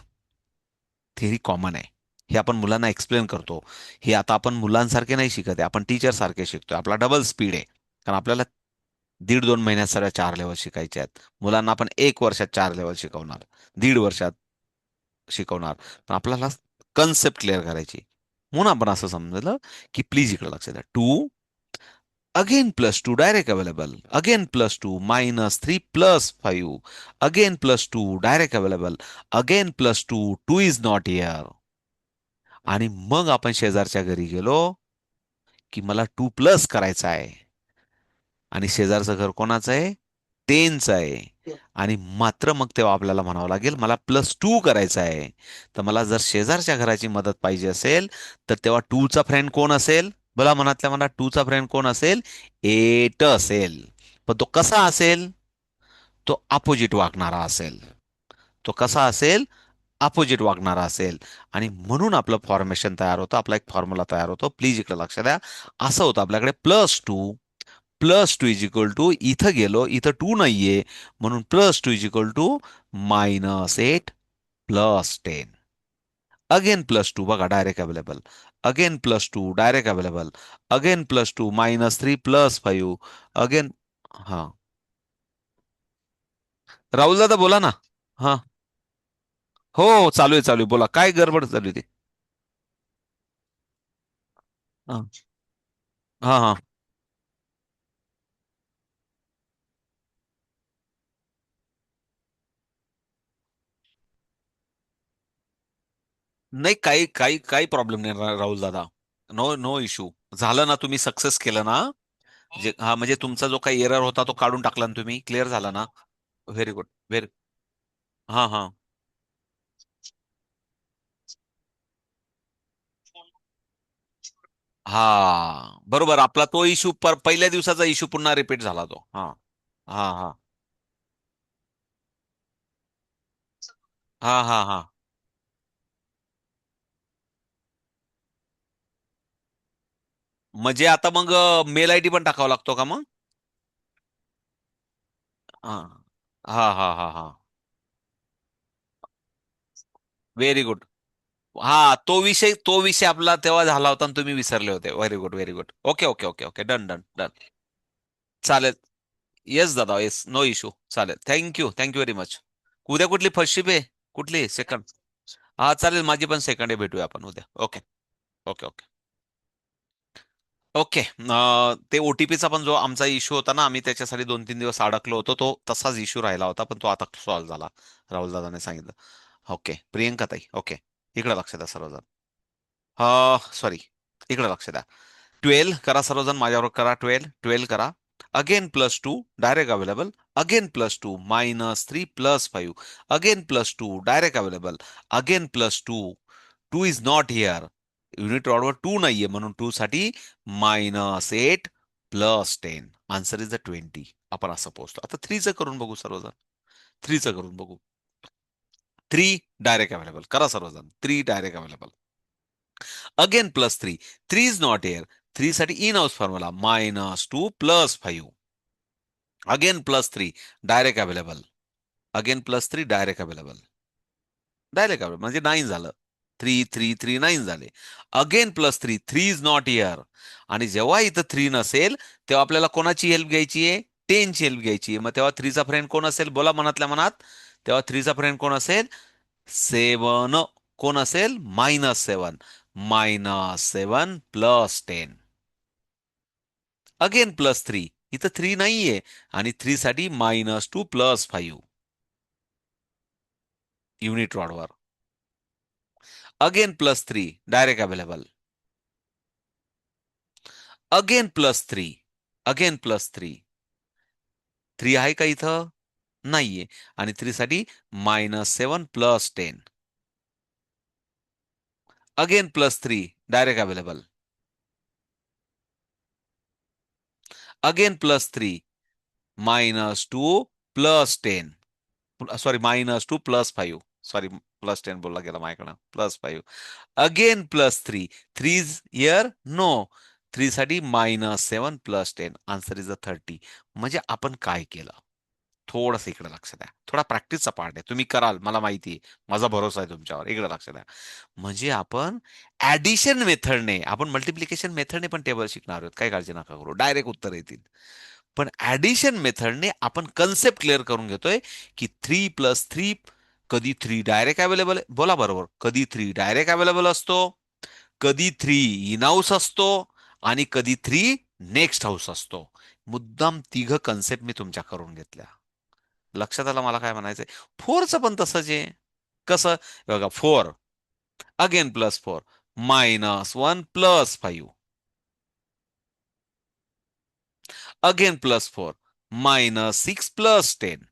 थेरी कॉमन आहे. हे आपण मुलांना एक्सप्लेन करतो. हे आता आपण मुलांसारखे नाही शिकत आहे, आपण टीचर सारखे शिकतोय. आपला डबल स्पीड आहे. कारण आपल्याला 1.5-2 महिन्यात सगळ्या 4 लेवल शिकायचे आहेत. मुलांना आपण 1 वर्षात 4 लेवल शिकवणार, 1.5 वर्षात शिकवणार. पण आपल्याला कन्सेप्ट क्लिअर करायची. म्हणून आपण असं समजलं की प्लीज इकडे लक्ष द्या. 2 again +2 direct available, again +2 -3 +5, again +2 direct available, again +2, 2 is not here. आणि मग आपण शेजारच्या घरी गेलो की मला 2 प्लस करायचा आहे. आणि शेजारचं घर कोणाचं आहे? 10चं आहे. आणि मात्र मग तेव्हा आपल्याला म्हणावं लागेल मला +2 करायचं आहे. तर मला जर शेजारच्या घराची मदत पाहिजे असेल तर तेव्हा 2 चा फ्रेंड कोण असेल? बोला मनातल्या मनात, 2 चा फ्रेंड कोण असेल? 8 असेल. पण तो कसा असेल? तो अपोजिट वागणारा असेल. तो कसा असेल? अपोजिट वागणारा असेल. आणि म्हणून आपलं फॉर्मेशन तयार होतं, आपला एक फॉर्म्युला तयार होतो. प्लीज इकडे लक्ष द्या. असं होतं आपल्याकडे +2 इज इक्वल टू, इथं गेलो, इथं 2 नाहीये, म्हणून +2 इज इक्वल टू -8 + 10. अगेन +2 बघा direct available, again +2 direct available, again +2 -3 +5 again. हा, राहुल दादा बोला ना. हा, हो हो, चालू आहे बोला, काय गडबड चालू आहे ती. हा हा हा. नाही, काही काही काही प्रॉब्लेम नाही राहुल दादा. No no issue. झालं ना, तुम्ही सक्सेस केलं ना. हा, म्हणजे तुमचा जो काही एरर होता तो काढून टाकला ना तुम्ही, क्लिअर झाला ना. Very good, very. हा हा. हा, बरोबर, आपला तो इश्यू पहिल्या दिवसाचा इश्यू पुन्हा रिपीट झाला तो. हा हा हा हा हा हा. म्हणजे आता मग मेल आयडी पण टाकावा लागतो का मग? हा हा हा हा हा. Very good. हा, तो विषय आपला तेव्हा झाला होता आणि तुम्ही विसरले होते. Very good, very good. Okay okay okay okay, done done done. चालेल. येस दादा, येस, नो इश्यू. चालेल, थँक्यू व्हेरी मच. उद्या कुठली फर्स्ट शिप आहे? कुठली सेकंड? हा चालेल, माझी पण सेकंड आहे, भेटूया आपण उद्या. Okay okay okay okay. ते ओटीपीचा पण जो आमचा इश्यू होता ना, आम्ही त्याच्यासाठी 2-3 दिवस अडकलो होतो, तो तसाच इश्यू राहिला होता, पण तो आता सॉल्व्ह झाला. राहुल दादाने सांगितलं. ओके, प्रियंका ताई, ओके. इकडे लक्ष द्या सर्वजण. सॉरी, इकडे लक्ष द्या. 12 करा सर्वजण, माझ्यावर करा. 12 करा. Again +2 direct available, again +2 -3 +5 again +2 direct available, again +2 2 is not here. Unit रॉडवर 2 नाहीये, म्हणून 2 साठी -8 +10 आन्सर इज द 20. आपण असं पोहोचतो. आता 3चं करून बघू सर्वजण. 3चं करून बघू. 3 डायरेक्ट अवेलेबल करा सर्वजण. 3 direct available, again +3 3 is not here. 3 साठी in house formula -2 +5 again +3 direct available, again +3 direct available, direct available म्हणजे 9 झालं. 3 3 3 9 झाले. Again +3 3 is not here. आणि जेव्हा इथं 3 नसेल, तेव्हा आपल्याला कोणाची हेल्प घ्यायची आहे? 10 ची हेल्प घ्यायची आहे. मग तेव्हा 3चा फ्रेंड कोण असेल? बोला मनातल्या मनात. तेव्हा 3चा फ्रेंड कोण असेल? 7. कोण असेल? -7. -7 +10 अगेन +3. इथं 3 नाहीये, आणि 3 साठी -2 +5 युनिट रॉडवर, again +3 direct available, again +3, again +3. 3 आहे का इथं? नाहीये. आणि 3 साठी -7 +10 again +3 direct available, again +3 -2 +10 sorry -2 +5 sorry, +10 बोलला गेला माझ्याकडं. +5 अगेन +3 3 इज हिअर नो. 3 साठी -7 +10 आन्सर इज द 30. म्हणजे आपण काय केलं? थोडंसं इकडे लक्ष द्या. थोडा प्रॅक्टिसचा पार्ट आहे, तुम्ही कराल मला माहिती आहे. माझा भरोसा आहे तुमच्यावर. इकडे लक्ष द्या. म्हणजे आपण ऍडिशन मेथडने, आपण मल्टिप्लिकेशन मेथडने पण टेबल शिकणार आहोत, काही काळजी नका करू, डायरेक्ट उत्तर येतील. पण ऍडिशन मेथडने आपण कन्सेप्ट क्लिअर करून घेतोय, की 3 + 3 कधी 3 डायरेक्ट अवेलेबल आहे, बोला बरोबर, कधी 3 डायरेक्ट अवेलेबल असतो, कधी 3 इन हाऊस असतो, आणि कधी 3 नेक्स्ट हाऊस असतो. मुद्दाम तिघ कन्सेप्ट मी तुमच्या करून घेतल्या. लक्षात आलं मला काय म्हणायचंय? 4चं पण तसंच आहे. कसं? हे बघा, 4 अगेन +4 -1 +5 अगेन +4 -6 +10